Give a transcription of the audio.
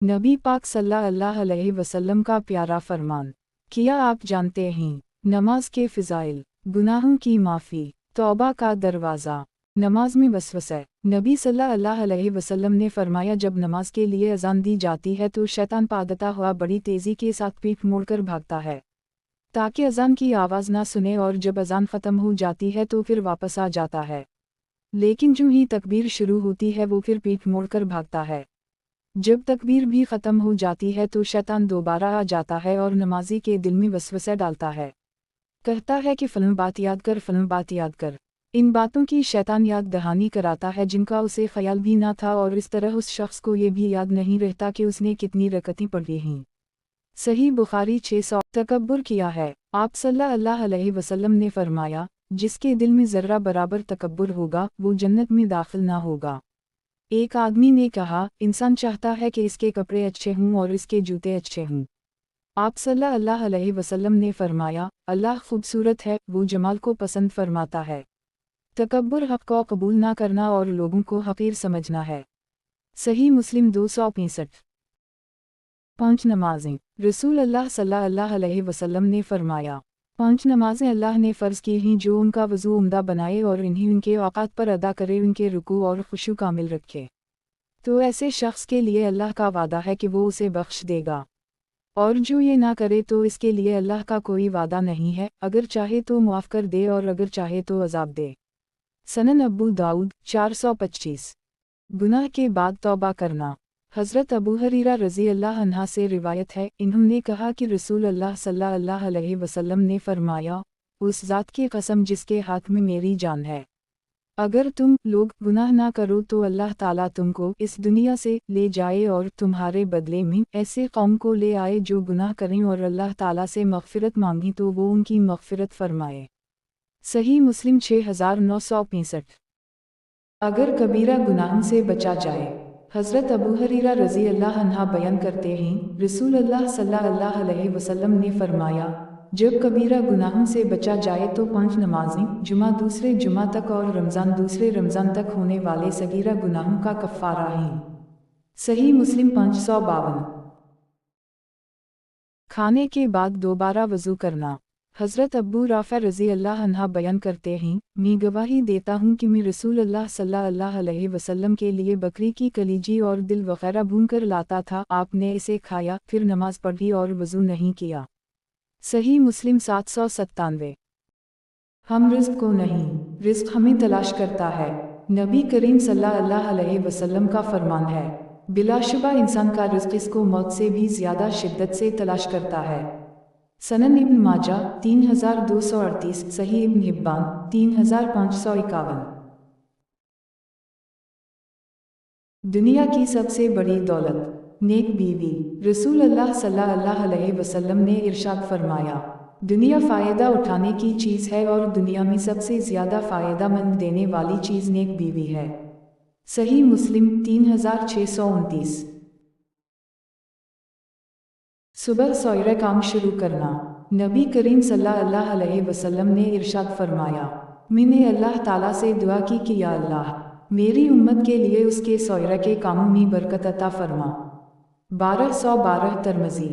नबी पाक सल्लल्लाहु अलैहि वसल्लम का प्यारा फरमान। क्या आप जानते हैं नमाज के फ़ज़ाइल? गुनाहों की माफ़ी, तौबा का दरवाज़ा। नमाज में वसवसे। नबी सल्लल्लाहु अलैहि वसल्लम ने फरमाया, जब नमाज के लिए अज़ान दी जाती है तो शैतान भागता हुआ बड़ी तेज़ी के साथ पीठ मोड़कर भागता है ताकि अज़ान की आवाज़ ना सुने, और जब अज़ान ख़त्म हो जाती है तो फिर वापस आ जाता है। लेकिन जो ही तकबीर शुरू होती है वो फिर पीठ मोड़कर भागता है। जब तकबीर भी ख़त्म हो जाती है तो शैतान दोबारा आ जाता है और नमाजी के दिल में वसवसा डालता है। कहता है कि फ़लाँ बात याद कर, फ़लाँ बात याद कर। इन बातों की शैतान याद दहानी कराता है जिनका उसे ख्याल भी ना था, और इस तरह उस शख्स को ये भी याद नहीं रहता कि उसने कितनी रकअतें पढ़ी हैं। सही बुखारी 600। तकब्बुर किया है। आप सल्लल्लाहु अलैहि वसल्लम ने फरमाया, जिसके दिल में ज़र्रा बराबर तकब्बुर होगा वो जन्नत में दाखिल ना होगा। एक आदमी ने कहा, इंसान चाहता है कि इसके कपड़े अच्छे हों और इसके जूते अच्छे हों। आप सल्लल्लाहु अलैहि वसल्लम ने फरमाया, अल्लाह खूबसूरत है, वो जमाल को पसंद फरमाता है। तकब्बुर हक़ को कबूल ना करना और लोगों को हक़ीर समझना है। सही मुस्लिम 265। 5 नमाज़ें। रसूल अल्लाह सल्लल्लाहु अलैहि वसल्लम ने फरमाया, 5 नमाज़ें अल्लाह ने फ़र्ज़ की हैं जो उनका वज़ू उम्दा बनाए और इन्हें उनके औक़ात पर अदा करे, उनके रुकू और खुशू कामिल रखे। तो ऐसे शख्स के लिए अल्लाह का वादा है कि वो उसे बख्श देगा, और जो ये ना करे तो इसके लिए अल्लाह का कोई वादा नहीं है। अगर चाहे तो मुआफ़ कर दे और अगर चाहे तो अज़ाब दे। सनन अबू दाऊद 425। गुनाह के बाद तौबा करना। हज़रत अबू हुरैरा रज़ी अल्लाह अन्हा से रिवायत है, इन्होंने कहा कि रसूल अल्लाह सल्लल्लाहु अलैहि वसल्लम ने फरमाया, उस ज़ात की कसम जिसके हाथ में मेरी जान है, अगर तुम लोग गुनाह ना करो तो अल्लाह ताला तुमको इस दुनिया से ले जाए और तुम्हारे बदले में ऐसे कौम को ले आए जो गुनाह करें और अल्लाह ताला से मग़फ़िरत मांगी तो वो उनकी मग़फ़िरत फरमाए। सही मुस्लिम 6965। अगर कबीरा गुनाहों से बचा जाए। हज़रत अबू हुरैरा रज़ी अल्लाह अन्हा बयान करते हैं, रसूल अल्लाह सल्लल्लाहु अलैहि वसल्लम ने फरमाया, जब कबीरा गुनाहों से बचा जाए तो 5 नमाज़ें, जुमा दूसरे जुमा तक और रमज़ान दूसरे रमज़ान तक होने वाले सगीरा गुनाहों का कफ़ारा हैं। सही मुस्लिम 552। खाने के बाद दोबारा वज़ू करना। हज़रत अब्बू राफ़ा रज़ी अल्लाह अन्हा बयान करते हैं, मैं गवाही देता हूँ कि मैं रसूल अल्लाह सल्लल्लाहु अलैहि वसल्लम के लिए बकरी की कलीजी और दिल वग़ैरह भून कर लाता था। आपने इसे खाया, फिर नमाज पढ़ी और वज़ू नहीं किया। सही मुस्लिम 797। हम रिज़्क़ को नहीं, रिज़्क़ हमें तलाश करता है। नबी करीम सल्लल्लाहु अलैहि वसल्लम का फरमान है, बिलाशुबा इंसान का रिज़्क़ इसको मौत से भी ज़्यादा शिद्दत से तलाश करता है। सनन इब्न माजा 3238। सही इब्न हिब्बान 3551। दुनिया की सबसे बड़ी दौलत नेक बीवी। रसूल अल्लाह सल्लल्लाहु अलैहि वसल्लम ने इरशाद फरमाया, दुनिया फ़ायदा उठाने की चीज़ है और दुनिया में सबसे ज़्यादा फ़ायदा मंद देने वाली चीज़ नेक बीवी है। सही मुस्लिम 3629। सुबह सवेरे काम शुरू करना। नबी करीम सल्लल्लाहु अलैहि वसल्लम ने इरशाद फरमाया, मैंने अल्लाह ताला से दुआ की कि या अल्लाह, मेरी उम्मत के लिए उसके सवेरे के कामों में बरकत अता फरमा। 1212 तिरमिज़ी।